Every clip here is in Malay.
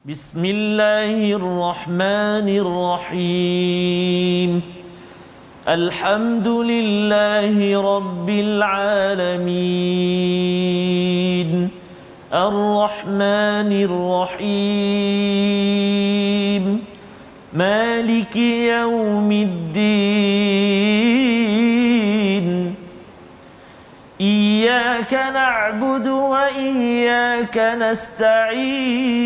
بسم الله الرحمن الرحيم الحمد لله رب العالمين الرحمن الرحيم مالك يوم الدين إياك نعبد وإياك نستعين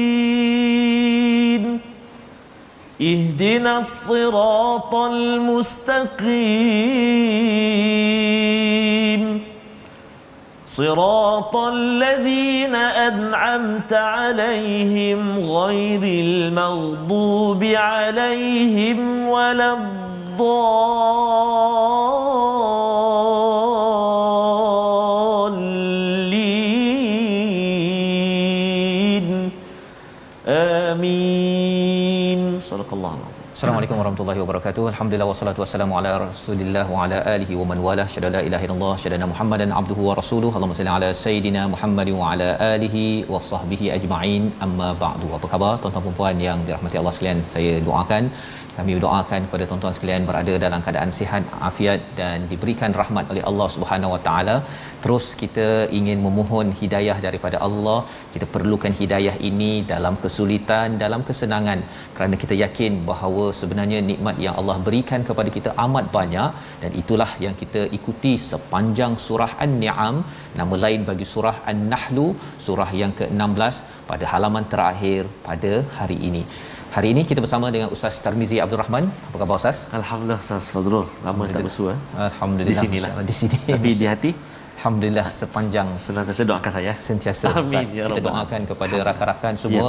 اهدنا الصراط المستقيم صراط الذين أنعمت عليهم غير المغضوب عليهم ولا الضالين آمين صدق الله العظيم. Assalamualaikum warahmatullahi wabarakatuh. Alhamdulillah wassalatu wassalamu ala Rasulillah wa ala alihi wa man wala. Syada la ilaha illallah, syada Muhammadan abduhu wa rasuluhu. Allahumma salli ala sayidina Muhammad wa ala alihi wa sahbihi ajma'in. Amma ba'du. Apa khabar tuan-tuan dan puan yang dirahmati Allah sekalian? Saya doakan, kami doakan kepada tuan-tuan sekalian berada dalam keadaan sihat, afiat dan diberikan rahmat oleh Allah Subhanahu Wa Taala. Terus kita ingin memohon hidayah daripada Allah. Kita perlukan hidayah ini dalam kesulitan, dalam kesenangan, kerana kita yakin bahawa sebenarnya nikmat yang Allah berikan kepada kita amat banyak, dan itulah yang kita ikuti sepanjang surah An-Ni'am. Nama lain bagi surah An-Nahlu, surah yang ke-16 pada halaman terakhir pada hari ini. Hari ini kita bersama dengan Ustaz Tarmizi Abdul Rahman. Apa khabar Ustaz? Alhamdulillah Ustaz Fazrul. Lama tak bersua. Alhamdulillah. Di sinilah. Di sini. Tapi di hati Alhamdulillah sepanjang senantiasa doakan saya. Sentiasa Amin, Ustaz. ya Kita Rabbal. doakan kepada rakan-rakan semua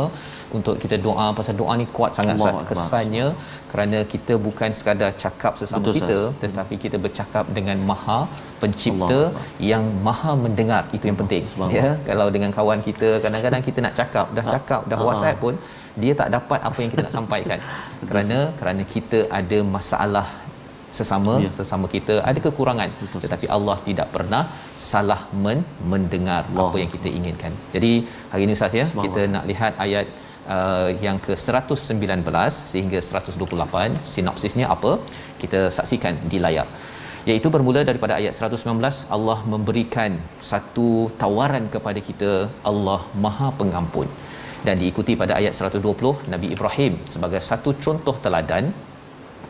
untuk kita doa, pasal doa ni kuat sangat Ustaz. Allahu Akbar. Kesannya kerana kita bukan sekadar cakap sesama Betul, kita, Ustaz. tetapi kita bercakap dengan Maha Pencipta Allahu yang Maha mendengar. Itu yang penting. Subhanallah. Ya, kalau dengan kawan kita kadang-kadang kita nak cakap, dah WhatsApp pun dia tak dapat apa yang kita nak sampaikan. Kerana kita ada masalah sesama kita, ada kekurangan. Betul, Tetapi Allah tidak pernah salah mendengar apa yang kita inginkan. Jadi hari ini Ustaz ya, kita nak lihat ayat yang ke-119 sehingga 128. Sinopsisnya apa? Kita saksikan di layar. Iaitu bermula daripada ayat 119, Allah memberikan satu tawaran kepada kita, Allah Maha Pengampun. Dan diikuti pada ayat 120, Nabi Ibrahim sebagai satu contoh teladan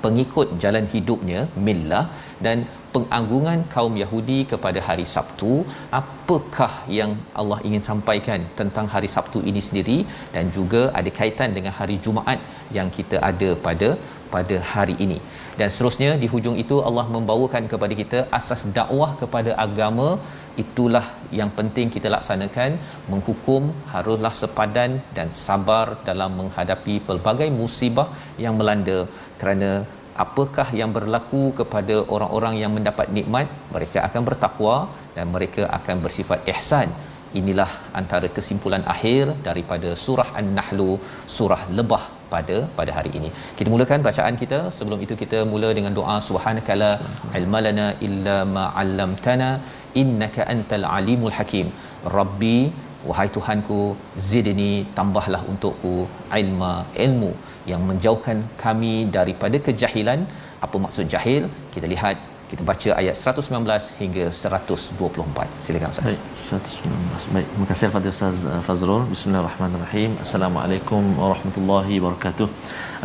pengikut jalan hidupnya millah dan pengagungan kaum Yahudi kepada hari Sabtu. Apakah yang Allah ingin sampaikan tentang hari Sabtu ini sendiri, dan juga ada kaitan dengan hari Jumaat yang kita ada pada hari ini. Dan seterusnya di hujung itu Allah membawakan kepada kita asas dakwah kepada agama. Itulah yang penting kita laksanakan. Menghukum haruslah sepadan dan sabar dalam menghadapi pelbagai musibah yang melanda, kerana apakah yang berlaku kepada orang-orang yang mendapat nikmat, mereka akan bertakwa dan mereka akan bersifat ihsan. Inilah antara kesimpulan akhir daripada surah An-Nahlu, surah lebah pada hari ini. Kita mulakan bacaan kita. Sebelum itu kita mula dengan doa. Subhanakala ilmalana illa ma 'allamtana innaka antal alimul hakim. Rabbi, wahai Tuhanku, zidni, tambahlah untukku ilmu yang menjauhkan kami daripada kejahilan. Apa maksud jahil? Kita lihat, kita baca ayat 119 hingga 124. Silakan Ustaz. Baik, 119. Baik, terima kasih kepada Ustaz Fazrul. Bismillahirrahmanirrahim. Assalamualaikum warahmatullahi wabarakatuh.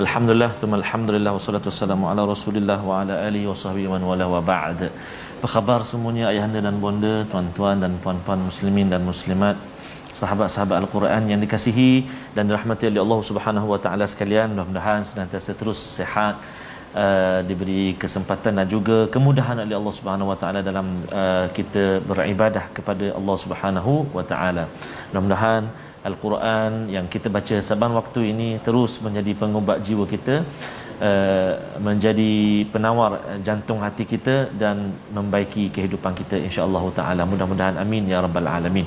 Alhamdulillah, thumma alhamdulillah, wassalatu wassalamu ala Rasulillah wa ala alihi wa sahbihi man wala wa ba'd. Apa khabar semuanya ayahanda dan bonda, tuan-tuan dan puan-puan muslimin dan muslimat, sahabat-sahabat Al-Quran yang dikasihi dan dirahmati oleh Allah Subhanahu Wa Taala sekalian. Mudah-mudahan senantiasa terus sihat, diberi kesempatan dan juga kemudahan oleh Allah Subhanahu Wa Taala dalam kita beribadah kepada Allah Subhanahu Wa Taala. Mudah-mudahan Al-Quran yang kita baca saban waktu ini terus menjadi pengubat jiwa kita, menjadi penawar jantung hati kita dan membaiki kehidupan kita insya-Allah taala. Mudah-mudahan amin ya rabbal alamin.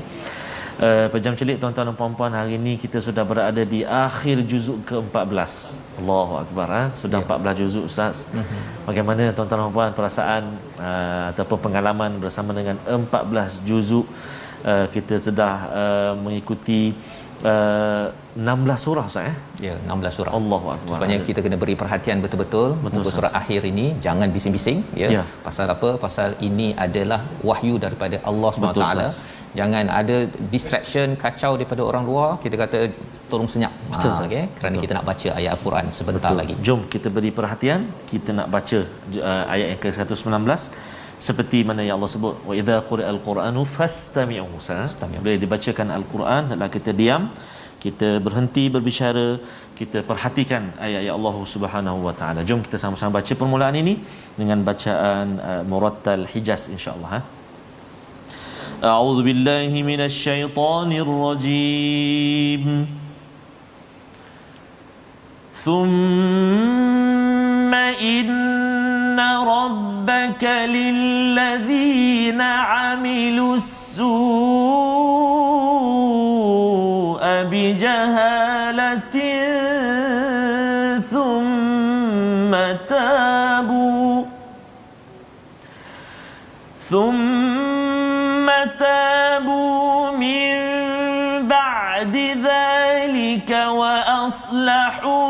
Pejam celik tuan-tuan dan puan-puan, hari ini kita sudah berada di akhir juzuk ke-14. Allahu akbar, sudah 14 juzuk Ustaz. Bagaimana tuan-tuan dan puan perasaan ataupun pengalaman bersama dengan 14 juzuk? Kita sudah mengikuti 16 surah Ustaz Ya, 16 surah. Allahu akbar. Sebabnya kita kena beri perhatian betul-betul muka surat akhir ini, jangan bising-bising ya. Pasal apa? Pasal ini adalah wahyu daripada Allah Subhanahu taala. Jangan ada distraction, kacau daripada orang luar, kita kata tolong senyap. Okey, kerana kita nak baca ayat Al-Quran sebentar lagi. Jom kita beri perhatian, kita nak baca ayat yang ke-119 seperti mana yang Allah sebut, wa idza quri'al qur'anu fastami'u. Bila dibacakan al-Quran, hendaklah kita diam, kita berhenti berbicara, kita perhatikan ayat-ayat Allah Subhanahu wa taala. Jom kita sama-sama baca permulaan ini dengan bacaan murattal Hijaz insya-Allah. A'udzu billahi minasy syaithanir rajim. Thumma inna rabbaka lilladzina 'amilus su'a bijahalatin thumma تابوا من بعد ذلك وأصلحوا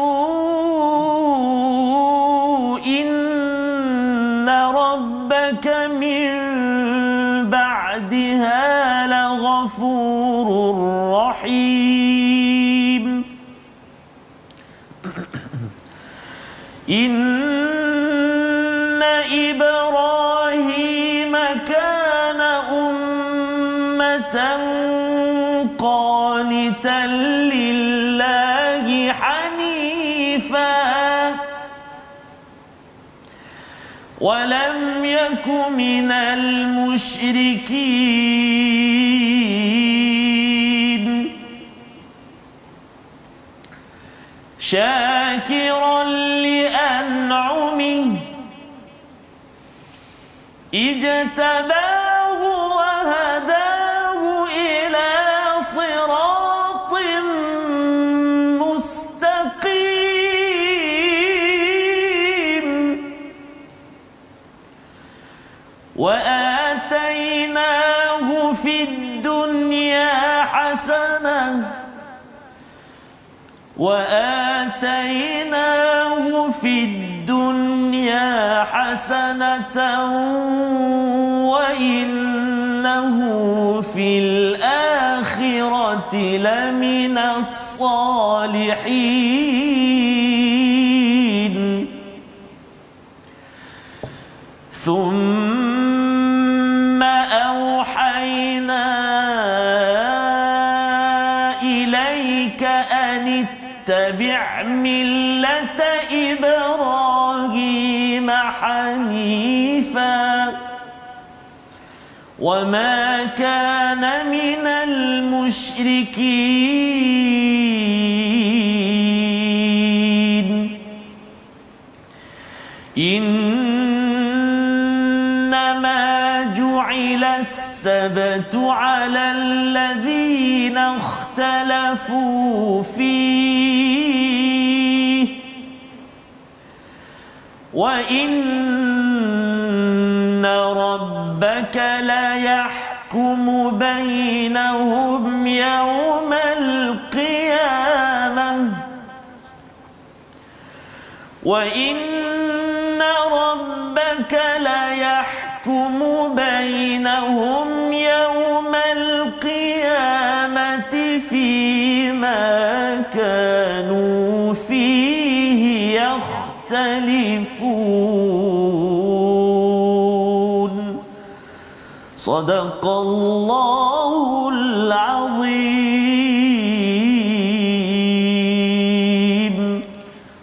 إن ربك من بعدها لغفور رحيم إن إبراهيم كان أمة قانتا لله حنيفا ولم يك من المشركين شاكرا لأنعمه اجتباه وهداه إلى صراط مستقيم وآتيناه في الدنيا حسنة وإنه في الآخرة لمن الصالحين ثم أوحينا إليك أن اتبع ملة إبراهيم حنيفا وما كان من المشركين إنما جعل السبت على الذين اختلفوا فيه وإن ربك ليحكم بينهم يوم القيامة وإن ربك ليحكم بينهم يوم القيامة فيما كانوا فيه يختلفون صدق الله العظيم.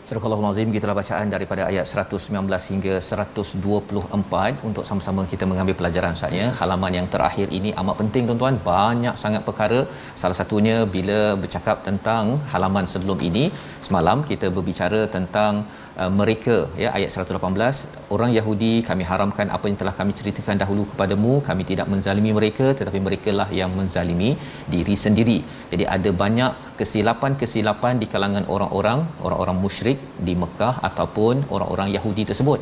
Surah Al-Azim, gitulah bacaan daripada ayat 119 hingga 124 untuk sama-sama kita mengambil pelajaran saatnya. Halaman yang terakhir ini amat penting tuan-tuan, banyak sangat perkara. Salah satunya bila bercakap tentang halaman sebelum ini, semalam kita berbicara tentang mereka ya, ayat 118, orang Yahudi kami haramkan apa yang telah kami ceritakan dahulu kepadamu, kami tidak menzalimi mereka tetapi merekalah yang menzalimi diri sendiri. Jadi ada banyak kesilapan-kesilapan di kalangan orang-orang musyrik di Mekah ataupun orang-orang Yahudi tersebut.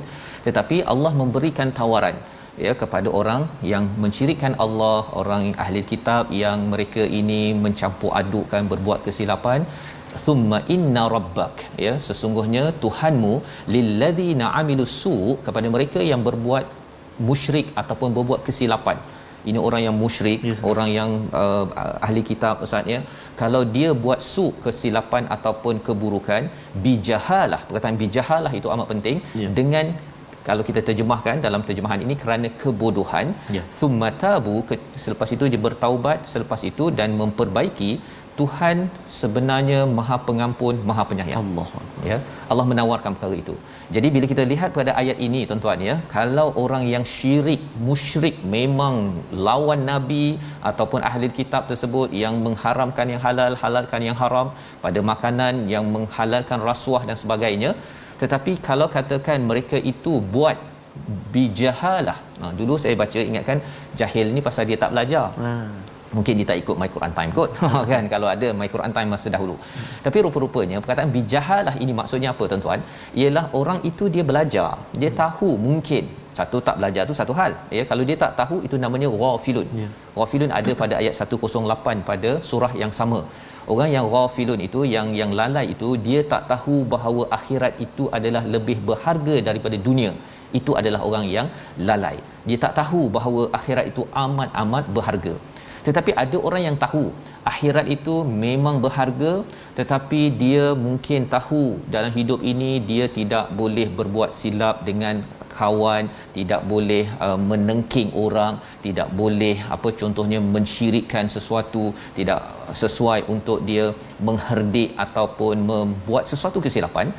Tetapi Allah memberikan tawaran, ya kepada orang yang mensyirikkan Allah, orang ahli kitab yang mereka ini mencampur adukkan, berbuat kesilapan. Thumma inna rabbak, ya, sesungguhnya Tuhanmu lilladzina amilus su, kepada mereka yang berbuat musyrik ataupun berbuat kesilapan. Ini orang yang musyrik, yes, orang yang ahli kitab ustaz, ya, kalau dia buat su, kesilapan ataupun keburukan, bijahalah, perkataan bijahalah itu amat penting, yeah, dengan, kalau kita terjemahkan dalam terjemahan ini, kerana kebodohan, yeah, thumma tabu, selepas itu dia bertaubat, selepas itu dan memperbaiki, Tuhan sebenarnya Maha Pengampun, Maha Penyayang. Allah, ya, Allah menawarkan perkara itu. Jadi bila kita lihat pada ayat ini tuan-tuan, ya, kalau orang yang syirik, musyrik, memang lawan nabi ataupun ahli kitab tersebut yang mengharamkan yang halal, halalkan yang haram pada makanan, yang menghalalkan rasuah dan sebagainya, tetapi kalau katakan mereka itu buat bijahalah. Dulu saya baca, ingatkan jahil ni pasal dia tak belajar. Mungkin dia tak ikut My Quran Time kot kan, kalau ada My Quran Time masa dahulu. Tapi rupa-rupanya perkataan bijahalah ini maksudnya apa tuan-tuan? Ialah orang itu dia belajar, dia tahu, mungkin satu tak belajar tu satu hal, ya, kalau dia tak tahu itu namanya ghafilun. Ghafilun ada pada ayat 108 pada surah yang sama. Orang yang ghafilun itu, yang lalai itu, dia tak tahu bahawa akhirat itu adalah lebih berharga daripada dunia. Itu adalah orang yang lalai. Dia tak tahu bahawa akhirat itu amat-amat berharga. Tetapi ada orang yang tahu akhirat itu memang berharga, tetapi dia mungkin tahu dalam hidup ini dia tidak boleh berbuat silap dengan kawan, tidak boleh menengking orang, tidak boleh contohnya mensyirikkan sesuatu, tidak sesuai untuk dia mengherdik ataupun membuat sesuatu kesilapan,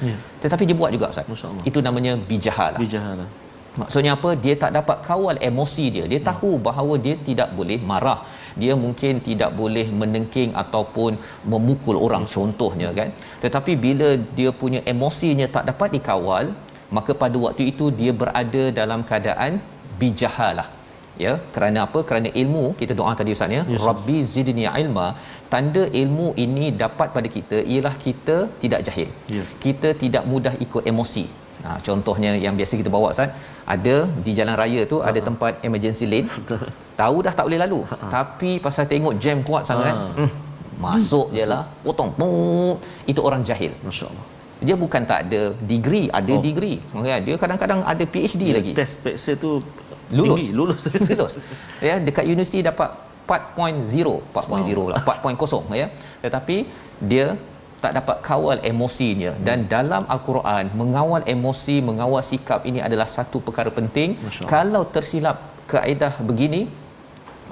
tetapi dia buat juga ustaz. Itu namanya bijahalah. Maksudnya apa? Dia tak dapat kawal emosi dia. Dia tahu bahawa dia tidak boleh marah, dia mungkin tidak boleh menengking ataupun memukul orang contohnya kan. Tetapi bila dia punya emosinya tak dapat dikawal, maka pada waktu itu dia berada dalam keadaan bijahalah. Ya, kerana apa? Kerana ilmu, kita doa tadi ustaz, ya, Rabbi zidni ilma. Tanda ilmu ini dapat pada kita ialah kita tidak jahil. Kita tidak mudah ikut emosi. Contohnya yang biasa kita bawa ustaz, ada di jalan raya tu ada tempat emergency lane. Tahu dah tak boleh lalu, tapi pasal tengok jam kuat sangat, masuk jelah, potong. Itu orang jahil. Masya-Allah. Dia bukan tak ada degree, ada degree. Dia kadang-kadang ada PhD lagi. Test peksa tu lulus. Ya, dekat universiti dapat 4.0 lah, 4.0 ya. Tetapi dia tak dapat kawal emosinya, dan dalam Al-Quran mengawal emosi, mengawal sikap ini adalah satu perkara penting. Kalau tersilap kaedah begini,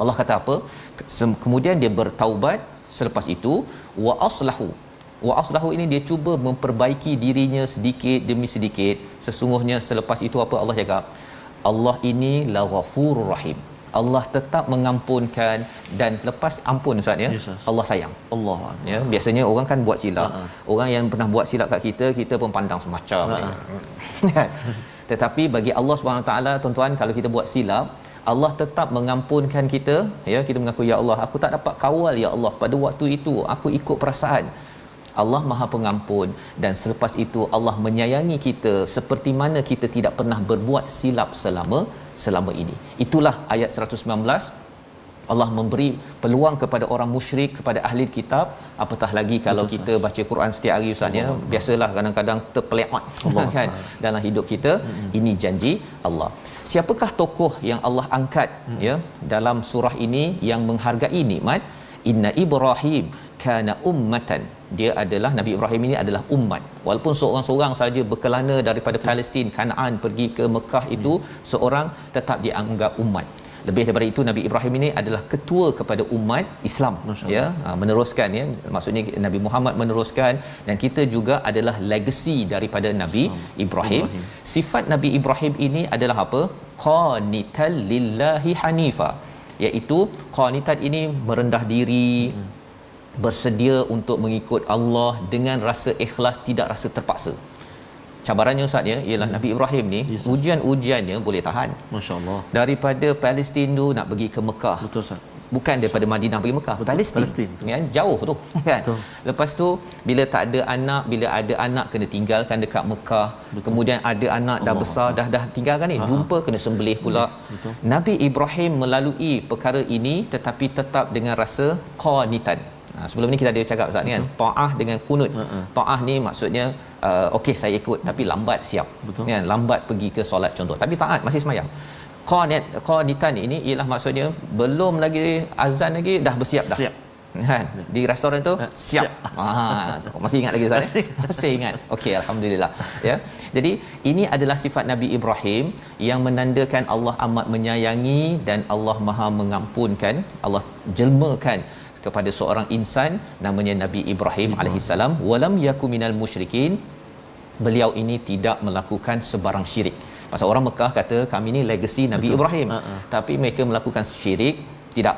Allah kata apa? Kemudian dia bertaubat, selepas itu wa aslahu ini dia cuba memperbaiki dirinya sedikit demi sedikit. Sesungguhnya selepas itu apa Allah cakap? Allah ini la ghafurur rahim. Allah tetap mengampunkan, dan lepas ampun ustaz, ya, Allah sayang. Allah, ya, biasanya orang kan buat silap, orang yang pernah buat silap kat kita pun pandang semacam. Tetapi bagi Allah Subhanahu taala tuan-tuan, kalau kita buat silap, Allah tetap mengampunkan kita, ya. Kita mengaku, ya Allah, aku tak dapat kawal, ya Allah, pada waktu itu aku ikut perasaan. Allah Maha Pengampun, dan selepas itu Allah menyayangi kita seperti mana kita tidak pernah berbuat silap selama ini. Itulah ayat 119. Allah memberi peluang kepada orang musyrik, kepada ahli kitab, apatah lagi kalau kita baca Quran setiap hari ustaz, ya. Biasalah kadang-kadang terpeleot kan dalam hidup kita. Ini janji Allah. Siapakah tokoh yang Allah angkat, ya, dalam surah ini yang menghargai nikmat? Inna Ibrahim kana ummatan. Dia adalah, Nabi Ibrahim ini adalah umat. Walaupun seorang-seorang saja berkelana daripada Palestin, Kanaan pergi ke Mekah itu seorang, tetap dianggap umat. Lebih daripada itu, Nabi Ibrahim ini adalah ketua kepada umat Islam, ya, meneruskan, ya, maksudnya Nabi Muhammad meneruskan, dan kita juga adalah legacy daripada Nabi Ibrahim. Sifat Nabi Ibrahim ini adalah apa? Qanitan lillahi hanifa, iaitu qanitan ini merendah diri, bersedia untuk mengikut Allah dengan rasa ikhlas, tidak rasa terpaksa. Cabarannya ustaz, ya, ialah Nabi Ibrahim ni ujian-ujiannya boleh tahan. Masya-Allah. Daripada Palestin tu nak pergi ke Mekah. Betul ustaz. bukan daripada Madinah pergi Mekah, Palestin kan, jauh tu kan. Betul. Lepas tu bila tak ada anak, bila ada anak kena tinggalkan dekat Mekah. Betul. Kemudian ada anak dah besar, dah tinggalkan ni, jumpa kena sembelih pula. Betul. Nabi Ibrahim melalui perkara ini tetapi tetap dengan rasa qanitan. Sebelum ni kita ada cakap Ustaz ni kan, taah dengan kunut. Taah ni maksudnya okey saya ikut tapi lambat siap. Betul. Kan, lambat pergi ke solat contoh, tapi taat masih sembahyang. Qanitan ini ialah maksudnya belum lagi azan lagi dah bersiap dah. Siap. Kan, di restoran tu siap. Masih ingat lagi Ustaz? Masih ingat. Okey, alhamdulillah ya. Jadi ini adalah sifat Nabi Ibrahim yang menandakan Allah amat menyayangi dan Allah Maha mengampunkan. Allah jelmakan kepada seorang insan namanya Nabi Ibrahim alaihissalam, walam yaku minal musyrikin. Beliau ini tidak melakukan sebarang syirik. Pasal orang Mekah kata kami ni legacy Nabi Ibrahim, tapi mereka melakukan syirik tidak.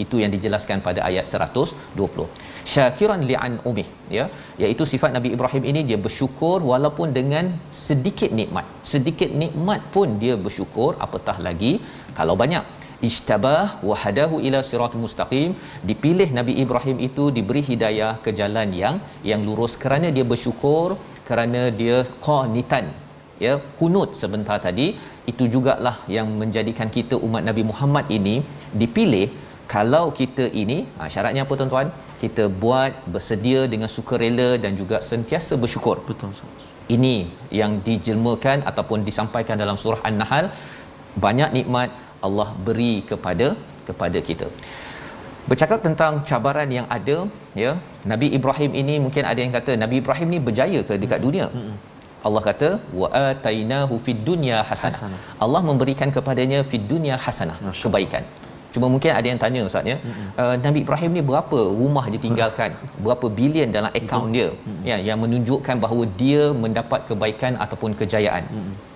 Itu yang dijelaskan pada ayat 120. Syakiran li'an umih, ya, iaitu sifat Nabi Ibrahim ini dia bersyukur walaupun dengan sedikit nikmat. Sedikit nikmat pun dia bersyukur, apatah lagi kalau banyak. Ijtabah wa hadahu ila siratal mustaqim, dipilih Nabi Ibrahim itu diberi hidayah ke jalan yang lurus kerana dia bersyukur, kerana dia qanitan, ya, kunut sebentar tadi. Itu jugalah yang menjadikan kita umat Nabi Muhammad ini dipilih. Kalau kita ini syaratnya apa tuan-tuan? Kita buat bersedia dengan sukarela dan juga sentiasa bersyukur. Betul. Ini yang dijelmakan ataupun disampaikan dalam surah An-Nahl. Banyak nikmat Allah beri kepada kita. Bercakap tentang cabaran yang ada, ya, Nabi Ibrahim ini mungkin ada yang kata Nabi Ibrahim ni berjaya ke dekat dunia? Allah kata wa atainahu fid dunya hasanah. Allah memberikan kepadanya fid dunya hasanah, kebaikan. Cuma mungkin ada yang tanya Ustaz ya, Nabi Ibrahim ni berapa rumah dia tinggalkan, berapa bilion dalam akaun dia, ya, yang menunjukkan bahawa dia mendapat kebaikan ataupun kejayaan.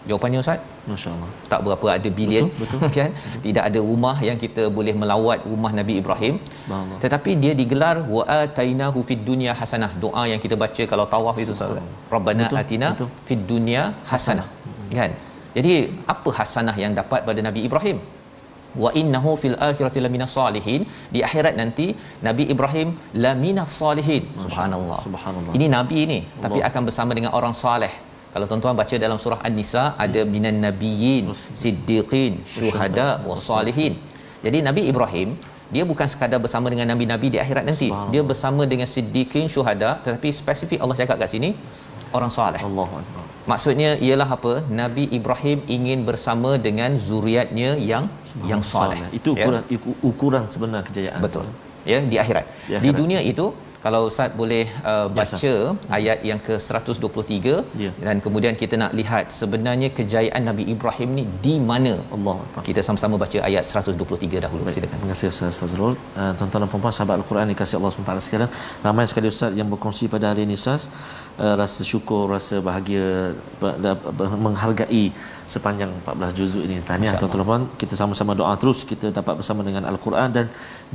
Jawapannya Ustaz, masya-Allah, tak berapa ada bilion. Betul. Kan, tidak ada rumah yang kita boleh melawat rumah Nabi Ibrahim. Subhanallah. Tetapi dia digelar wa atainahu fid dunya hasanah. Doa yang kita baca kalau tawaf itu Ustaz, Rabbana atina fid dunya hasanah. Kan? Jadi apa hasanah yang dapat pada Nabi Ibrahim? Wa innahu fil akhirati laminas salihin, di akhirat nanti Nabi Ibrahim laminas salihin. Subhanallah. Ini nabi ni tapi akan bersama dengan orang soleh. Kalau tuan-tuan baca dalam surah An-Nisa ada minan nabiyyin, siddiqin, syuhada wassalihin. Jadi Nabi Ibrahim dia bukan sekadar bersama dengan nabi-nabi di akhirat nanti. Dia bersama dengan siddiqin, syuhada, tetapi spesifik Allah cakap kat sini orang soleh. Allahu akbar. Maksudnya ialah apa? Nabi Ibrahim ingin bersama dengan zuriatnya yang soleh. Itu ukuran sebenar kejayaan. Betul. Ya, di akhirat. Di dunia itu kalau Ustaz boleh baca ayat yang ke-123, dan kemudian kita nak lihat sebenarnya kejayaan Nabi Ibrahim ni di mana. Allah. Kita sama-sama baca ayat 123 dahulu. Silakan. Terima kasih Ustaz Fazrul. Tuan-tuan dan puan-puan sahabat Al-Quran dikasihi Allah SWT sekalian, ramai sekali Ustaz yang berkongsi pada hari ini Ustaz, rasa syukur, rasa bahagia, menghargai sepanjang 14 juzuk ini. Tahniah tuan-tuan dan puan, kita sama-sama doa terus kita dapat bersama dengan Al-Quran dan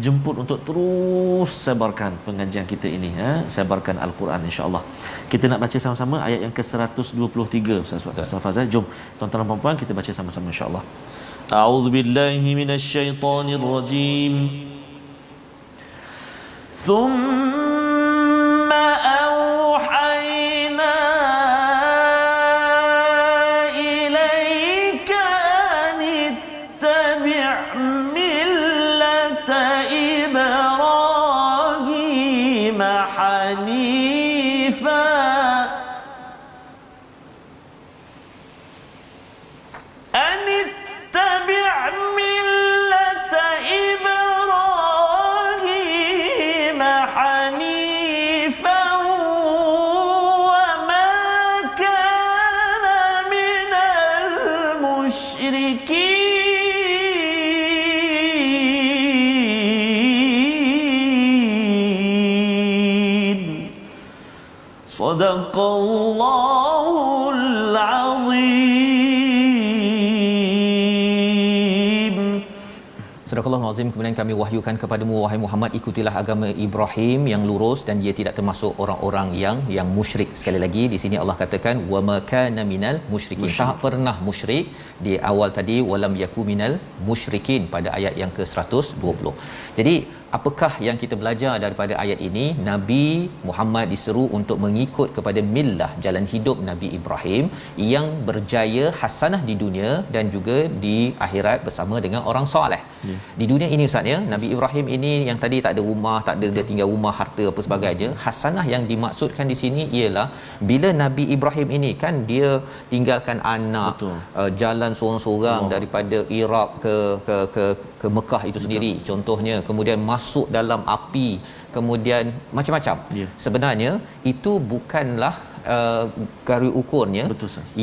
jemput untuk terus sebarkan pengajian kita ini, sebarkan Al-Quran insya-Allah. Kita nak baca sama-sama ayat yang ke-123 Ustaz Fazal. Jom tuan-tuan dan puan-puan kita baca sama-sama insya-Allah. A'udzubillahi minasyaitonirrajim. Thumma awhayna ilayka an ittabi' millata Ibrahim hanifa an ittabi' millata Ibrahim hanifan wa ma kana minal musyrikin. Sadaqallahul azim. Surah Sadaqallahul Azim. Kemudian kami wahyukan kepadamu wahai Muhammad, ikutilah agama Ibrahim yang lurus dan dia tidak termasuk orang-orang yang musyrik. Sekali lagi di sini Allah katakan wa ma kana minal musyrikin. Tak pernah musyrik. Di awal tadi walam yaku minal musyrikin pada ayat yang ke-120. Jadi apakah yang kita belajar daripada ayat ini? Nabi Muhammad diseru untuk mengikut kepada millah, jalan hidup Nabi Ibrahim yang berjaya hasanah di dunia dan juga di akhirat bersama dengan orang soleh. Di dunia ini Ustaz ya, Nabi Ibrahim ini yang tadi tak ada rumah, tak ada dia tinggal rumah, harta apa sebagainya. Hasanah yang dimaksudkan di sini ialah bila Nabi Ibrahim ini kan dia tinggalkan anak, jalan seorang-seorang daripada Iraq ke Mekah itu sendiri contohnya, kemudian masuk dalam api, kemudian macam-macam. Sebenarnya itu bukanlah garis ukurnya.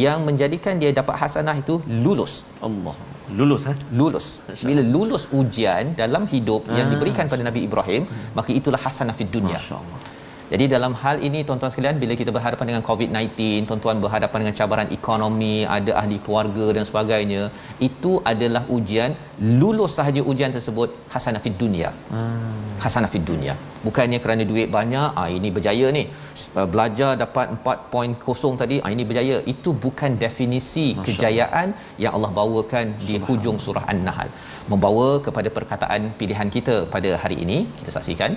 Yang menjadikan dia dapat hasanah itu lulus. Allah lulus lulus. Bila lulus ujian dalam hidup yang diberikan pada Nabi Ibrahim, maka itulah hasanah fid dunya. Masya-Allah. Jadi dalam hal ini tuan-tuan sekalian, bila kita berhadapan dengan COVID-19, tuan-tuan berhadapan dengan cabaran ekonomi, ada ahli keluarga dan sebagainya, itu adalah ujian. Lulus sahaja ujian tersebut hasanah fid dunya. Hasanah fid dunya. Bukannya kerana duit banyak, ini berjaya ni. Belajar dapat 4.0 tadi, ini berjaya. Itu bukan definisi kejayaan yang Allah bawakan di hujung surah An-Nahl. Membawa kepada perkataan pilihan kita pada hari ini, kita saksikan.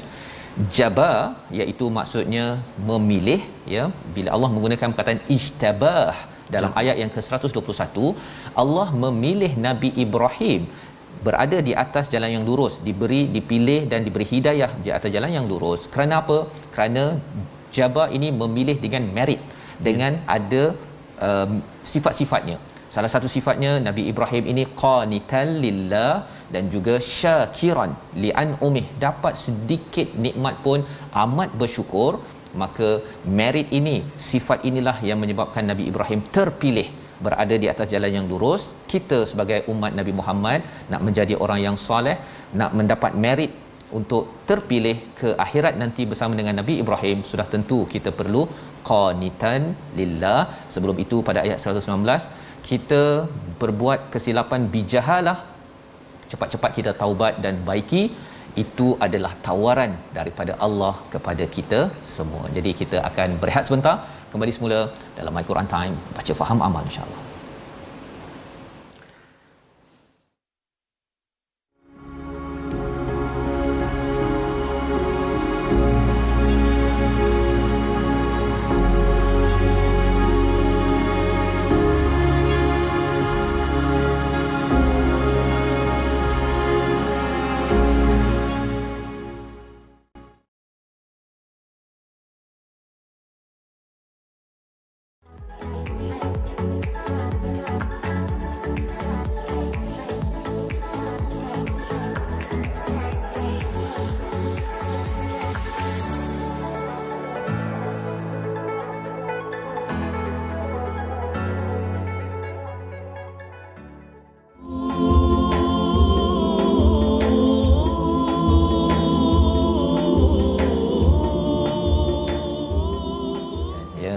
Jaba iaitu maksudnya memilih ya, bila Allah menggunakan perkataan ijtabah dalam ayat yang ke-121, Allah memilih Nabi Ibrahim berada di atas jalan yang lurus, dipilih dan diberi hidayah di atas jalan yang lurus. Kerana apa? Kerana jaba ini memilih dengan merit, dengan ada sifat-sifatnya. Salah satu sifatnya Nabi Ibrahim ini qanitan lillah dan juga syakiran li'an umih, dapat sedikit nikmat pun amat bersyukur. Maka merit ini, sifat inilah yang menyebabkan Nabi Ibrahim terpilih berada di atas jalan yang lurus. Kita sebagai umat Nabi Muhammad nak menjadi orang yang soleh, nak mendapat merit untuk terpilih ke akhirat nanti bersama dengan Nabi Ibrahim, sudah tentu kita perlu qanitan lillah. Sebelum itu pada ayat 119, kita berbuat kesilapan bijahalah, cepat-cepat kita taubat dan baiki. Itu adalah tawaran daripada Allah kepada kita semua. Jadi kita akan berehat sebentar, kembali semula dalam My Quran Time, baca faham amal insya-Allah.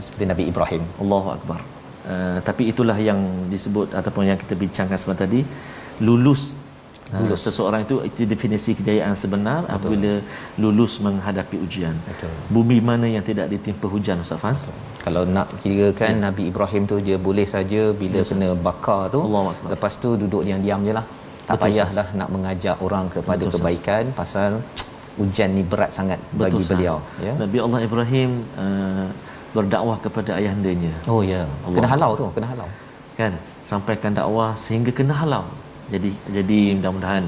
Seperti Nabi Ibrahim. Allahu Akbar. Tapi itulah yang disebut ataupun yang kita bincangkan sebentar tadi, lulus. Seseorang itu definisi kejayaan sebenar. Betul. Apabila lulus menghadapi ujian. Betul. Bumi mana yang tidak ditimpa hujan, Ustaz Faz? Kalau nak kirakan Nabi Ibrahim tu dia boleh saja bila kena bakar tu, lepas tu duduk diam-diam je lah. Tak payahlah nak mengajak orang kepada kebaikan pasal ujian ni berat sangat bagi beliau ya. Nabi Allah Ibrahim berdakwah kepada ayahandanya. Oh ya, kena halau tu, kena halau. Kan, sampaikan dakwah sehingga kena halau. Jadi mudah-mudahan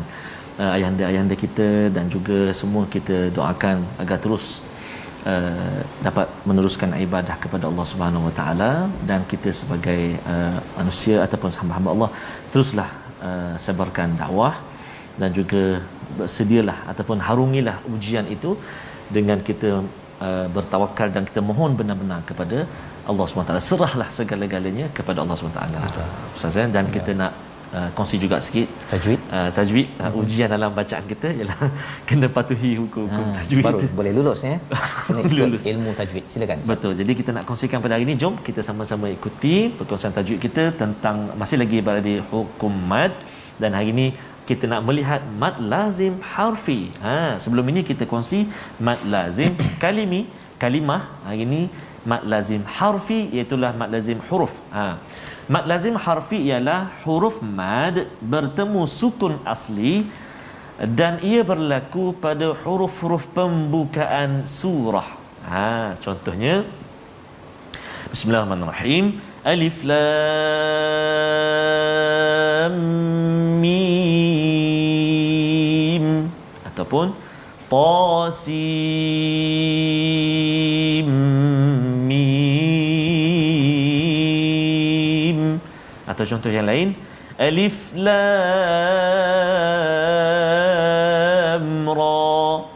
ayahanda-ayahanda kita dan juga semua kita doakan agar terus dapat meneruskan ibadah kepada Allah Subhanahu Wa Taala, dan kita sebagai manusia ataupun hamba-hamba Allah teruslah sebarkan dakwah dan juga bersedialah ataupun harungilah ujian itu dengan kita bertawakal dan kita mohon benar-benar kepada Allah SWT. Serahlah segala-galanya kepada Allah SWT. Ustaz, dan kita nak kongsi juga sikit tajwid. Ujian dalam bacaan kita ialah kena patuhi hukum tajwid. Baru boleh lulus ya. Lulus ilmu tajwid. Silakan. Betul. Jadi kita nak kongsikan pada hari ini, jom kita sama-sama ikuti perkongsian tajwid kita tentang masih lagi berada di hukum mad, dan hari ini kita nak melihat mad lazim harfi. Sebelum ini kita kongsi mad lazim kalimah. Hari ini mad lazim harfi, iaitu mad lazim huruf. Mad lazim harfi ialah huruf mad bertemu sukun asli dan ia berlaku pada huruf-huruf pembukaan surah. Contohnya Bismillahirrahmanirrahim. Alif lam mim, ataupun ta sin mim, atau contoh yang lain alif lam ra,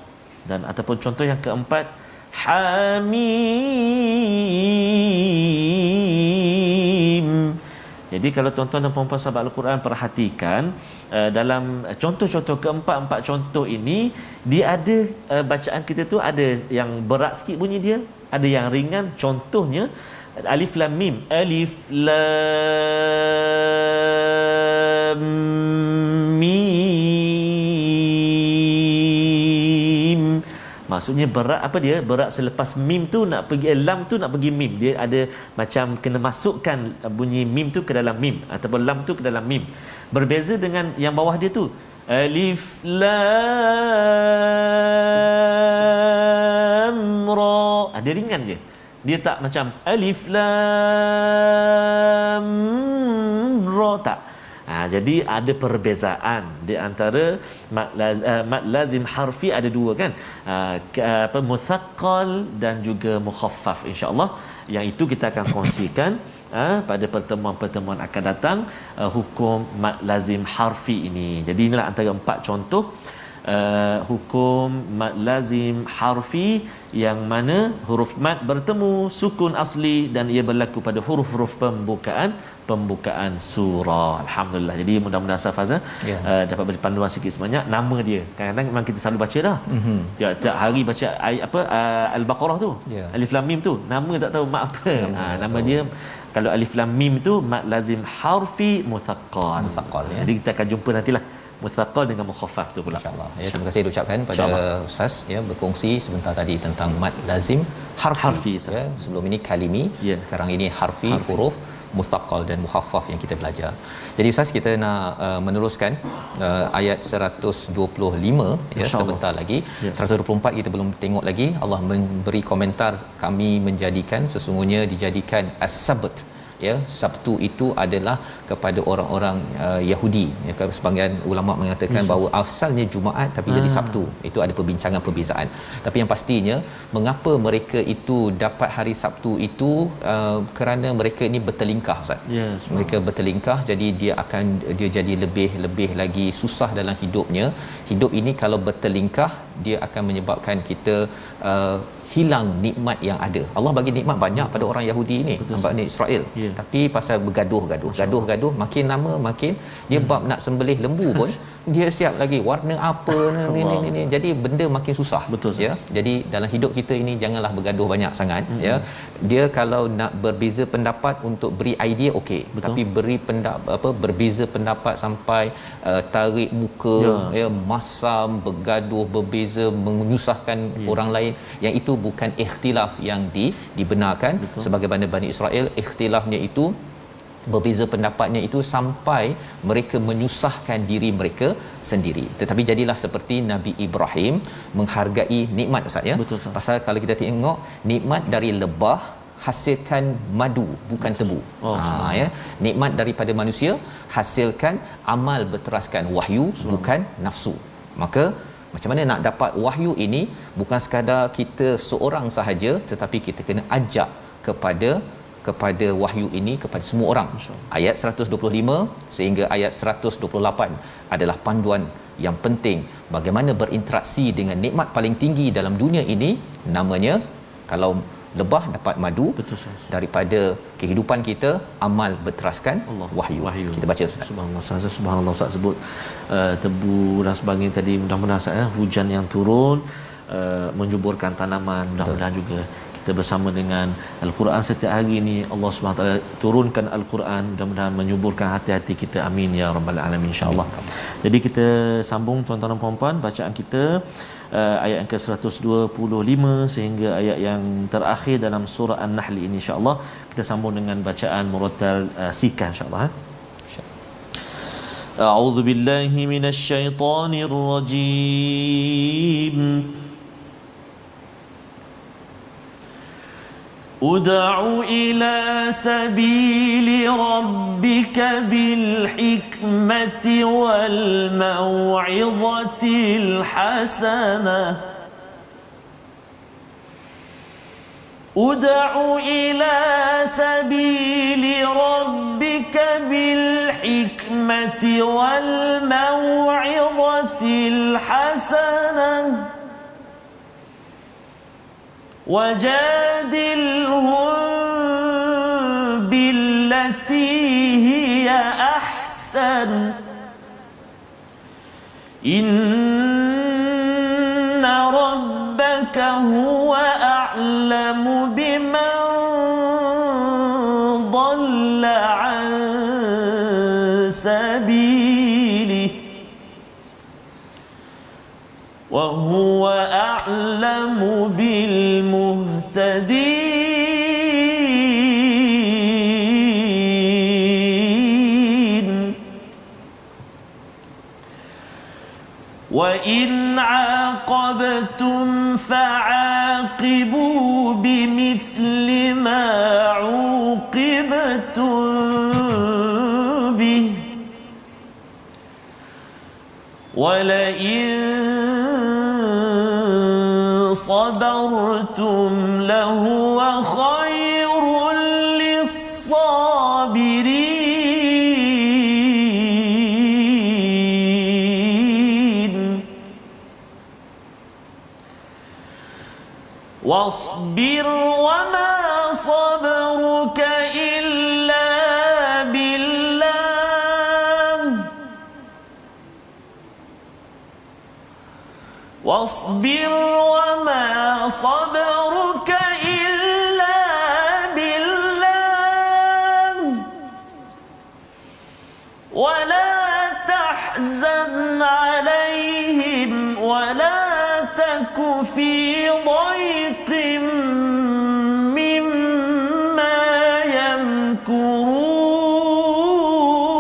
dan ataupun contoh yang keempat hamim. Jadi kalau tuan-tuan dan puan-puan sahabat Al-Quran perhatikan, dalam contoh-contoh keempat contoh ini, dia ada bacaan kita tu ada yang berat sikit bunyi dia, ada yang ringan. Contohnya alif lam mim, alif lam mim. Maksudnya berat apa dia? Berat selepas mim tu nak pergi lam tu nak pergi mim. Dia ada macam kena masukkan bunyi mim tu ke dalam mim ataupun lam tu ke dalam mim. Berbeza dengan yang bawah dia tu. Alif lam ra. Dia ringan je. Dia tak macam alif lam ra, tak. Jadi ada perbezaan di antara mad lazim harfi, ada dua kan, muthaqqal dan juga mukhaffaf, insya-Allah. Yang itu kita akan kongsikan pada pertemuan-pertemuan akan datang, hukum mad lazim harfi ini. Jadi inilah antara 4 contoh hukum mad lazim harfi yang mana huruf mad bertemu sukun asli dan ia berlaku pada huruf-huruf pembukaan surah. Alhamdulillah. Jadi mudah-mudahan Safaza dapat beri panduan sikit sebanyak. Nama dia kadang-kadang memang kita selalu baca dah. Tiap hari baca Al-Baqarah tu. Alif lam mim tu nama tak tahu mak apa. Nama dia kalau alif lam mim tu mad lazim harfi muthaqqal. Jadi kita akan jumpa nantilah muthaqqal dengan mukhaffaf tu pula, insyaallah. Terima kasih diucapkan pada Ustaz berkongsi sebentar tadi tentang mad lazim harfi. Sebelum ini kalimi, sekarang ini harfi, huruf muthaqqal dan mukhaffaf yang kita belajar. Jadi Ustaz, kita nak meneruskan ayat 125 sebentar lagi. 124 kita belum tengok lagi. Allah memberi komentar, kami menjadikan, sesungguhnya dijadikan as-sabt, Sabtu itu adalah kepada orang-orang Yahudi. Sebahagian ulama mengatakan bahawa asalnya Jumaat tapi jadi Sabtu. Itu ada perbincangan perbezaan. Tapi yang pastinya mengapa mereka itu dapat hari Sabtu itu kerana mereka ini bertelingkah, Ustaz. Mereka bertelingkah, jadi dia jadi lebih lagi susah dalam hidupnya. Hidup ini kalau bertelingkah, dia akan menyebabkan kita hilang nikmat yang ada. Allah bagi nikmat banyak pada orang Yahudi ni, Bani Israel. Tapi pasal bergaduh, makin lama makin dia bab nak sembelih lembu pun dia siap lagi warna apa ni. Jadi benda makin susah. Jadi dalam hidup kita ini janganlah bergaduh banyak sangat. Dia kalau nak berbeza pendapat untuk beri idea okey, tapi beri berbeza pendapat sampai tarik muka, masam, bergaduh, berbeza, menyusahkan orang lain, yang itu bukan ikhtilaf yang dibenarkan. Sebagaimana Bani Israel, ikhtilafnya itu, berbeza pendapatnya itu sampai mereka menyusahkan diri mereka sendiri. Tetapi jadilah seperti Nabi Ibrahim menghargai nikmat, Ustaz, pasal kalau kita tengok nikmat dari lebah hasilkan madu, bukan tebu. Nikmat daripada manusia hasilkan amal berteraskan wahyu, bukan nafsu. Maka macam mana nak dapat wahyu ini? Bukan sekadar kita seorang sahaja, tetapi kita kena ajak kepada wahyu ini kepada semua orang. Ayat 125 sehingga ayat 128 adalah panduan yang penting bagaimana berinteraksi dengan nikmat paling tinggi dalam dunia ini. Namanya, kalau lebah dapat madu, daripada kehidupan kita, amal berteraskan wahyu. Kita baca, Ustaz. Subhanallah, Ustaz sebut tebu dan sebagainya tadi. Mudah-mudahan hujan yang turun menjuburkan tanaman. Mudah-mudahan juga kita bersama dengan Al-Quran setiap hari ini. Allah Subhanahu Wa Taala turunkan Al-Quran, mudah-mudahan menyuburkan hati-hati kita, amin ya rabbal alamin, insya-Allah. Jadi kita sambung tuan-tuan dan puan-puan bacaan kita ayat yang ke-125 sehingga ayat yang terakhir dalam surah An-Nahl ini, insya-Allah. Kita sambung dengan bacaan murattal sikah, insya-Allah. A'udzu billahi minasy syaithanir rajim. Ud'u ila sabili rabbika bil hikmati wal mau'izatil hasanah. Ud'u ila sabili rabbika bil hikmati wal mau'izatil hasanah. وجادلهم بالتي هي أحسن إن ربك هو أعلم بمن ضل عن سبيله وهو أعلم بالمهتدين وإن عاقبتم فعاقبوا بمثل ما عوقبتم به ولئن صبرتم لهو خير للصابرين واصبر وما صبرك إلا بالله واصبر وما صبرك إلا بالله ولا تحزن عليهم ولا تك في ضيق مما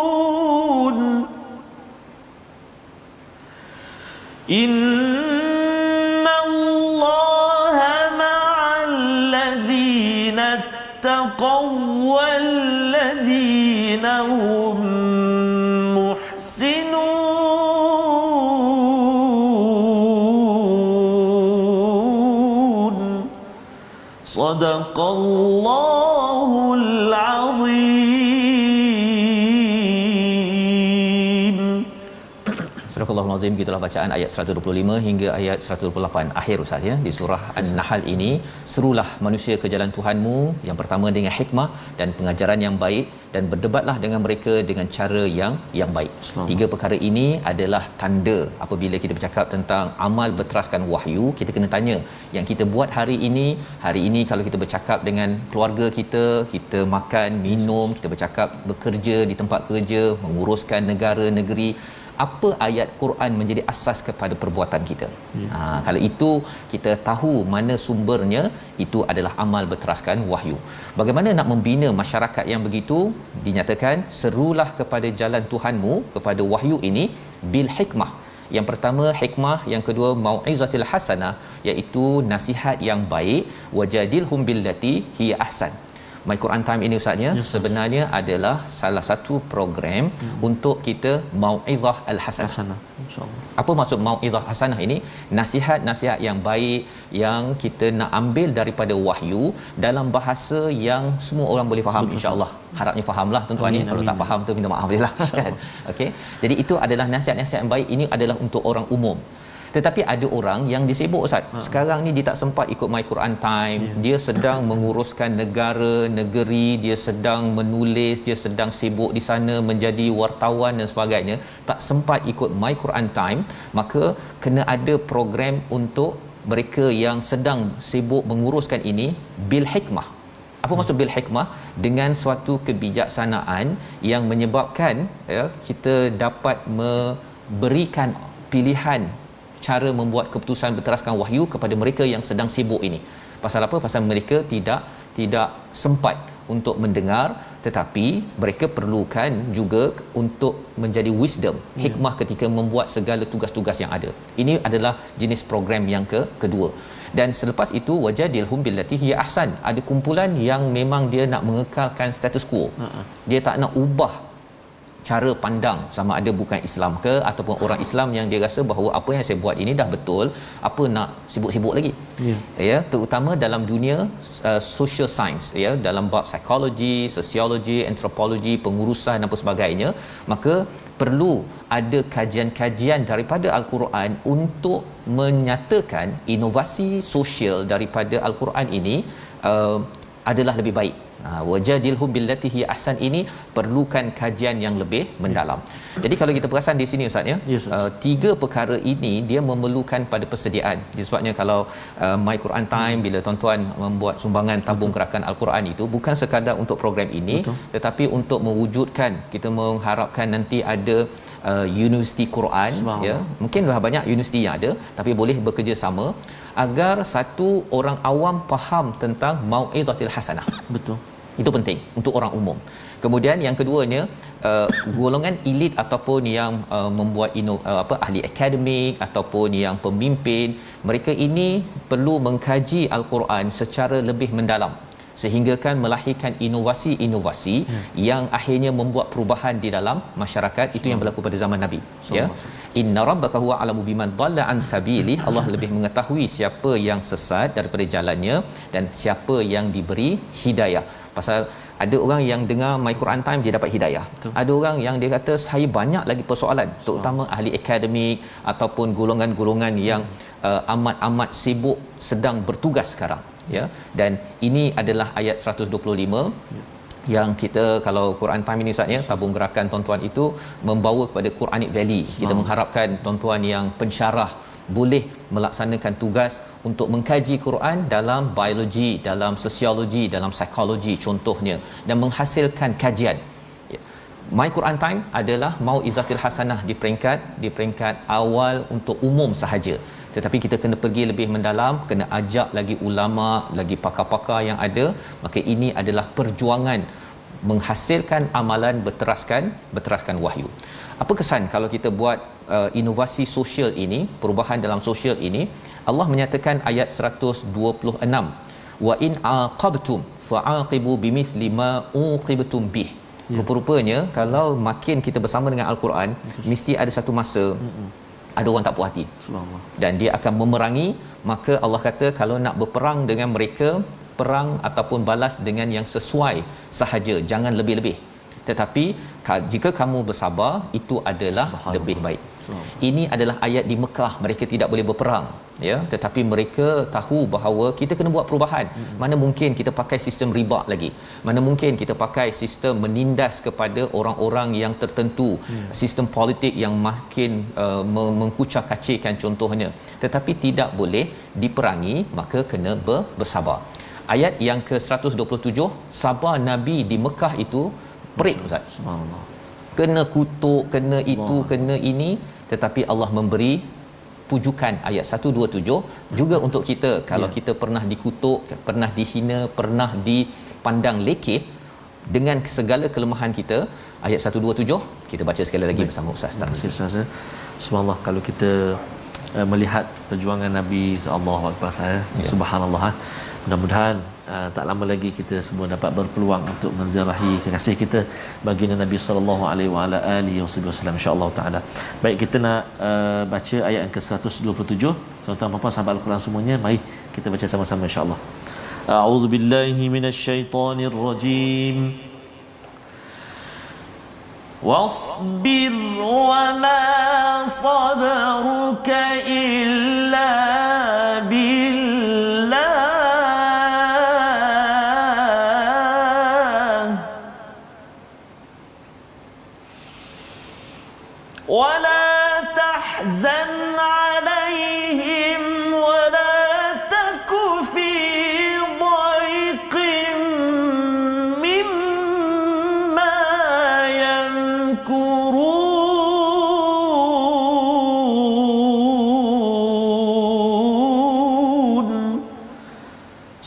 يمكرون إن الله مع الذين اتقوا والذين هم محسنون صدق الله العظيم. Surah Al-Azim, gitulah bacaan ayat 125 hingga ayat 128 akhir Ustaz ya di surah An-Nahl ini. Serulah manusia ke jalan Tuhanmu, yang pertama dengan hikmah dan pengajaran yang baik, dan berdebatlah dengan mereka dengan cara yang baik. Tiga perkara ini adalah tanda apabila kita bercakap tentang amal berteraskan wahyu. Kita kena tanya yang kita buat hari ini kalau kita bercakap dengan keluarga kita, kita makan, minum, kita bercakap bekerja di tempat kerja, menguruskan negara negeri, apa ayat Quran menjadi asas kepada perbuatan kita. Kalau itu kita tahu mana sumbernya, itu adalah amal berteraskan wahyu. Bagaimana nak membina masyarakat yang begitu? Dinyatakan serulah kepada jalan Tuhanmu, kepada wahyu ini bil hikmah. Yang pertama hikmah, yang kedua mau'izatil hasanah, iaitu nasihat yang baik, wajadilhum billati hiya ahsan. My Quran Time ini Ustaz ya, sebenarnya adalah salah satu program untuk kita mau'izah al-hasanah. Insya-Allah. Apa maksud mau'izah hasanah ini? Nasihat-nasihat yang baik yang kita nak ambil daripada wahyu dalam bahasa yang semua orang boleh faham, insya-Allah. Harapnya fahamlah tuan-tuan ni. Kalau tak faham tu minta maaf jelah kan. Okey. Jadi itu adalah nasihat-nasihat yang baik, ini adalah untuk orang umum. Tetapi ada orang yang disibuk Ustaz. Sekarang ni dia tak sempat ikut My Quran Time. Dia sedang menguruskan negara, negeri, dia sedang menulis, dia sedang sibuk di sana menjadi wartawan dan sebagainya. Tak sempat ikut My Quran Time, maka kena ada program untuk mereka yang sedang sibuk menguruskan ini bil hikmah. Apa maksud bil hikmah? Dengan suatu kebijaksanaan yang menyebabkan kita dapat memberikan pilihan cara membuat keputusan berteraskan wahyu kepada mereka yang sedang sibuk ini. Pasal apa? Pasal mereka tidak sempat untuk mendengar, tetapi mereka perlukan juga untuk menjadi wisdom, hikmah ketika membuat segala tugas-tugas yang ada. Ini adalah jenis program yang kedua. Dan selepas itu wajadilhum billati hiya ahsan. Ada kumpulan yang memang dia nak mengekalkan status quo. Dia tak nak ubah cara pandang sama ada bukan Islam ke ataupun orang Islam yang dia rasa bahawa apa yang saya buat ini dah betul, apa nak sibuk-sibuk lagi. Ya, terutama dalam dunia social science, ya, dalam bab psikologi, sosiologi, antropologi, pengurusan dan sebagainya, maka perlu ada kajian-kajian daripada Al-Quran untuk menyatakan inovasi sosial daripada Al-Quran ini adalah lebih baik. Wajadilhum billati hi ahsan ini perlukan kajian yang lebih mendalam. Jadi kalau kita perasan di sini Ustaz ya, tiga perkara ini dia memerlukan pada persediaan. Sebabnya kalau My Quran Time, bila tuan-tuan membuat sumbangan tabung gerakan Al-Quran itu bukan sekadar untuk program ini, tetapi untuk mewujudkan, kita mengharapkan nanti ada universiti Quran, ya. Mungkin dah banyak universiti yang ada, tapi boleh bekerjasama agar satu orang awam faham tentang mau'izatil hasanah. Betul. Itu penting untuk orang umum. Kemudian yang keduanya, golongan elit ataupun yang membuat ahli akademik ataupun yang pemimpin, mereka ini perlu mengkaji Al-Quran secara lebih mendalam sehingga kan melahirkan inovasi-inovasi yang akhirnya membuat perubahan di dalam masyarakat. Itu yang berlaku pada zaman Nabi, ya. Inna rabbaka huwa alamu biman dhalla an sabili. Allah lebih mengetahui siapa yang sesat daripada jalannya dan siapa yang diberi hidayah. Pasal ada orang yang dengar My Quran Time dia dapat hidayah. Betul. Ada orang yang dia kata saya banyak lagi persoalan, terutama ahli akademik ataupun golongan-golongan yang amat-amat sibuk sedang bertugas sekarang, ya. Dan ini adalah ayat 125 yang kita, kalau Quran Time ini Ustaz ya, tabung gerakan tuan-tuan itu membawa kepada Quranic Valley. Kita mengharapkan tuan-tuan yang pensyarah boleh melaksanakan tugas untuk mengkaji Quran dalam biologi, dalam sosiologi, dalam psikologi contohnya, dan menghasilkan kajian. My Quran Time adalah mau'izatil hasanah di peringkat awal untuk umum sahaja. Tetapi kita kena pergi lebih mendalam, kena ajak lagi ulama, lagi pakar-pakar yang ada. Maka ini adalah perjuangan menghasilkan amalan berteraskan wahyu. Apa kesan kalau kita buat inovasi sosial ini, perubahan dalam sosial ini? Allah menyatakan ayat 126, wa in aqabtum fa'aqibu bimithli ma uqibtum bih. Rupa-rupanya kalau makin kita bersama dengan Al-Quran, mesti ada satu masa ada orang tak puas hati dan dia akan memerangi. Maka Allah kata kalau nak berperang dengan mereka, perang ataupun balas dengan yang sesuai sahaja, jangan lebih-lebih. Tetapi jika kamu bersabar, itu adalah lebih baik. Ini adalah ayat di Mekah, mereka tidak boleh berperang, ya, tetapi mereka tahu bahawa kita kena buat perubahan. Mana mungkin kita pakai sistem riba lagi, mana mungkin kita pakai sistem menindas kepada orang-orang yang tertentu, sistem politik yang makin mengkucak-kacirkan contohnya, tetapi tidak boleh diperangi, maka kena bersabar. Ayat yang ke-127, sabar Nabi di Mekah itu perik Ustaz. Subhanallah. Kena kutuk, kena itu, kena ini, tetapi Allah memberi pujukan ayat 127 juga untuk kita. Kalau kita pernah dikutuk, pernah dihina, pernah dipandang lekeh dengan segala kelemahan kita, ayat 127 kita baca sekali lagi bersama Ustaz. Terima kasih Ustaz. Subhanallah, kalau kita melihat perjuangan Nabi sallallahu alaihi wasallam, subhanallah, mudah-mudahan tak lama lagi kita semua dapat berpeluang untuk menziarahi kekasih kita baginda Nabi sallallahu alaihi wasallam insya-Allah taala. Baik, kita nak baca ayat yang ke-127. Tuan-tuan puan-puan sahabat Al-Quran semuanya, mari kita baca sama-sama insya-Allah. A'udzubillahi minasyaitonir rajim. Wasbir wa ma sabruka illa billah ولا تحزن عليهم ولا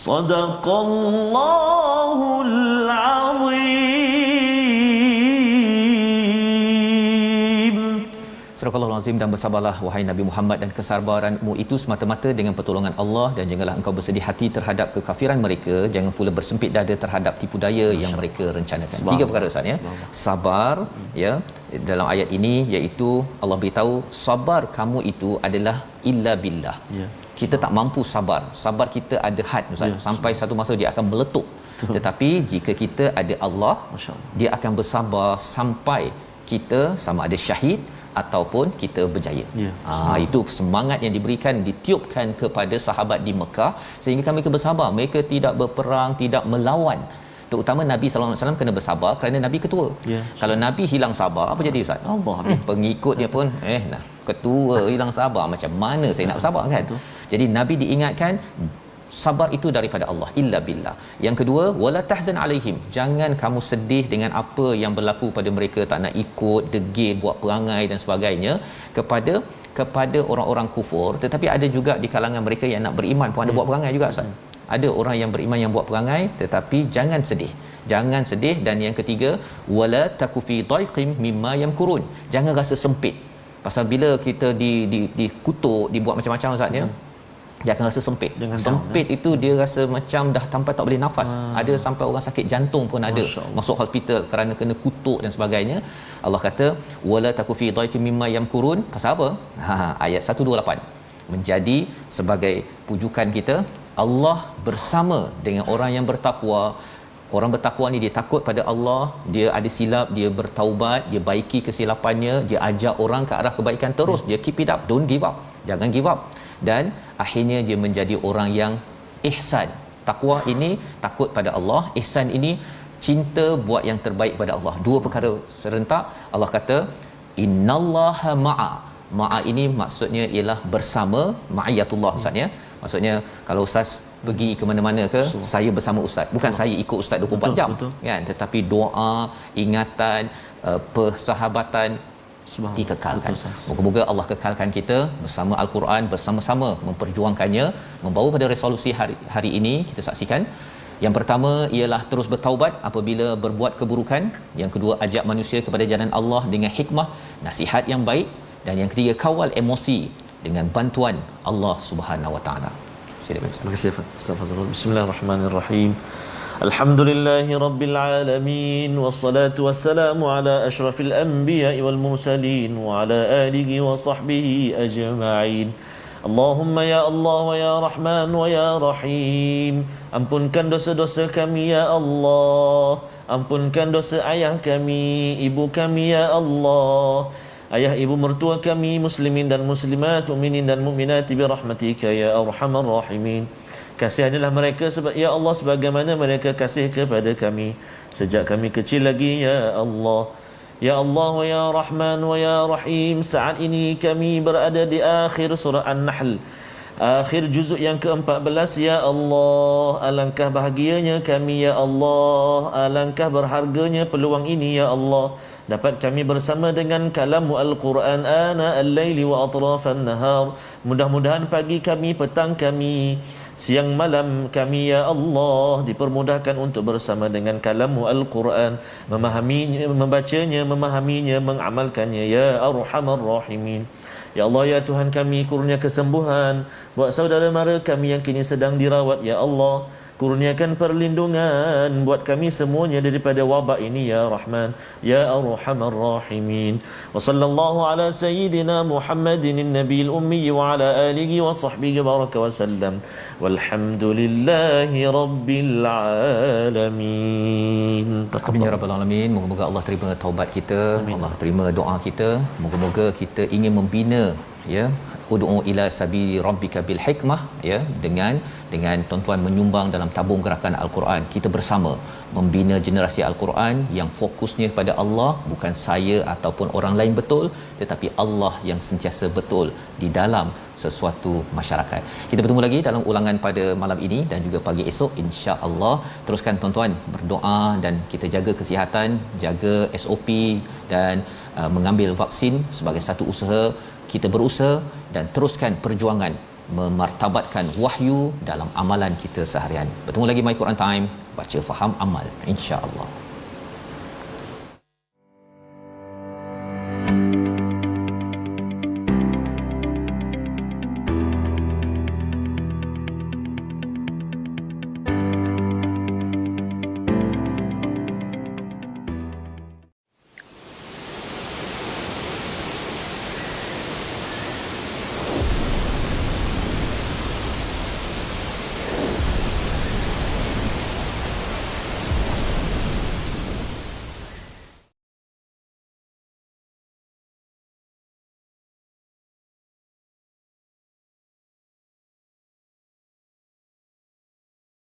Sadaqallahul azim. Surah Al-Azim. Dan bersabarlah wahai Nabi Muhammad, dan kesabaranmu itu semata-mata dengan pertolongan Allah, dan janganlah engkau bersedih hati terhadap kekafiran mereka, jangan pula bersempit dada terhadap tipu daya yang mereka rencanakan. Tiga perkara Ustaz ya. Sabar ya dalam ayat ini, iaitu Allah beritahu sabar kamu itu adalah illa billah. Ya. Kita tak mampu sabar. Sabar kita ada had Ustaz. Ya, sampai satu masa dia akan meletup. Tetapi jika kita ada Allah, dia akan bersabar sampai kita sama ada syahid ataupun kita berjaya. Ya, itu semangat yang diberikan, ditiupkan kepada sahabat di Mekah sehingga mereka bersabar. Mereka tidak berperang, tidak melawan. Terutama Nabi sallallahu alaihi wasallam kena bersabar kerana Nabi ketua. Ya, kalau Nabi hilang sabar, apa jadi Ustaz? Allah. Pengikutnya pun ketua hilang sabar, macam mana saya nak bersabar kan? Betul. Jadi Nabi diingatkan sabar itu daripada Allah, illa billah. Yang kedua, wala tahzan alaihim, jangan kamu sedih dengan apa yang berlaku pada mereka, tak nak ikut, degil, buat perangai dan sebagainya kepada orang-orang kufur. Tetapi ada juga di kalangan mereka yang nak beriman pun ada buat perangai juga Ustaz. Ada orang yang beriman yang buat perangai, tetapi jangan sedih. Jangan sedih. Dan yang ketiga, wala takufi daiqim mimma yamkurun, jangan rasa sempit. Pasal bila kita dikutuk, dibuat macam-macam Ustaz ya, dia akan rasa sempit. Sempit itu dia rasa macam dah sampai tak boleh nafas. Ada sampai orang sakit jantung pun ada masuk hospital kerana kena kutuk dan sebagainya. Allah kata wala takufi daiqim mimma yamkurun. Pasal apa? Ayat 128 menjadi sebagai pujukan kita. Allah bersama dengan orang yang bertakwa. Orang bertakwa ni dia takut pada Allah, dia ada silap, dia bertaubat, dia baiki kesilapannya, dia ajak orang ke arah kebaikan terus, dia keep it up, don't give up. Jangan give up. Dan akhirnya dia menjadi orang yang ihsan. Takwa ini takut pada Allah, ihsan ini cinta buat yang terbaik pada Allah. Dua perkara serentak. Allah kata innallaha ma'a. Ma'a ini maksudnya ialah bersama, ma'iyatullah Ustaz ya. Maksudnya kalau Ustaz pergi ke mana-mana ke, saya bersama Ustaz, bukan saya ikut Ustaz 24 jam kan, tetapi doa, ingatan, persahabatan dikekalkan. Moga-moga Allah kekalkan kita bersama Al-Quran, bersama-sama memperjuangkannya, membawa pada resolusi hari ini kita saksikan. Yang pertama ialah terus bertaubat apabila berbuat keburukan. Yang kedua, ajak manusia kepada jalan Allah dengan hikmah, nasihat yang baik. Dan yang ketiga, kawal emosi dengan bantuan Allah Subhanahu Wa Taala. Silakan. Terima kasih Ustaz Fazrul. Bismillahirrahmanirrahim. Alhamdulillahi rabbil alamin, wassalatu wassalamu ala asyrafil anbiya'i wal mursalin wa ala alihi wa sahbihi ajma'in. Allahumma ya Allah wa ya Rahman wa ya Rahim, ampunkan dosa-dosa kami ya Allah, ampunkan dosa ayah kami, ibu kami ya Allah, ayah ibu mertua kami, muslimin dan muslimat, mukminin dan mukminat bi rahmatika ya arhamar rahimin. Kasihanilah mereka ya Allah sebagaimana mereka kasih kepada kami sejak kami kecil lagi ya Allah. Ya Allah wa ya Rahman wa ya Rahim, saat ini kami berada di akhir surah An-Nahl, akhir juzuk yang ke-14 ya Allah. Alangkah bahagianya kami ya Allah, alangkah berharganya peluang ini ya Allah, dapat kami bersama dengan kalamu Al-Quran ana al-laili wa atrafan nahar. Mudah-mudahan pagi kami, petang kami, siang malam kami ya Allah dipermudahkan untuk bersama dengan kalamu Al-Quran, memahaminya, membacanya, memahaminya, mengamalkannya ya Arhamar Rahimin. Ya Allah ya Tuhan kami, kurnia kesembuhan buat saudara mara kami yang kini sedang dirawat ya Allah. Kurniakan perlindungan buat kami semuanya daripada wabak ini ya Rahman ya Arhamar Rahimin. Wa sallallahu ala sayyidina Muhammadin nabiyil ummi wa ala alihi wa sahbihi baraka wa sallam. Walhamdulillahi rabbil alamin. Amin ya rabbal alamin. Moga-moga Allah terima taubat kita. Amin. Allah terima doa kita. Moga-moga kita ingin membina ya ud'u ila sabili rabbika bil hikmah ya, dengan tuan-tuan menyumbang dalam tabung gerakan Al-Quran. Kita bersama membina generasi Al-Quran yang fokusnya pada Allah, bukan saya ataupun orang lain betul, tetapi Allah yang sentiasa betul di dalam sesuatu masyarakat. Kita bertemu lagi dalam ulangan pada malam ini dan juga pagi esok insya-Allah. Teruskan tuan-tuan berdoa dan kita jaga kesihatan, jaga SOP dan mengambil vaksin sebagai satu usaha. Kita berusaha dan teruskan perjuangan memartabatkan wahyu dalam amalan kita seharian. Bertemu lagi My Quran Time, baca faham amal, insya-Allah.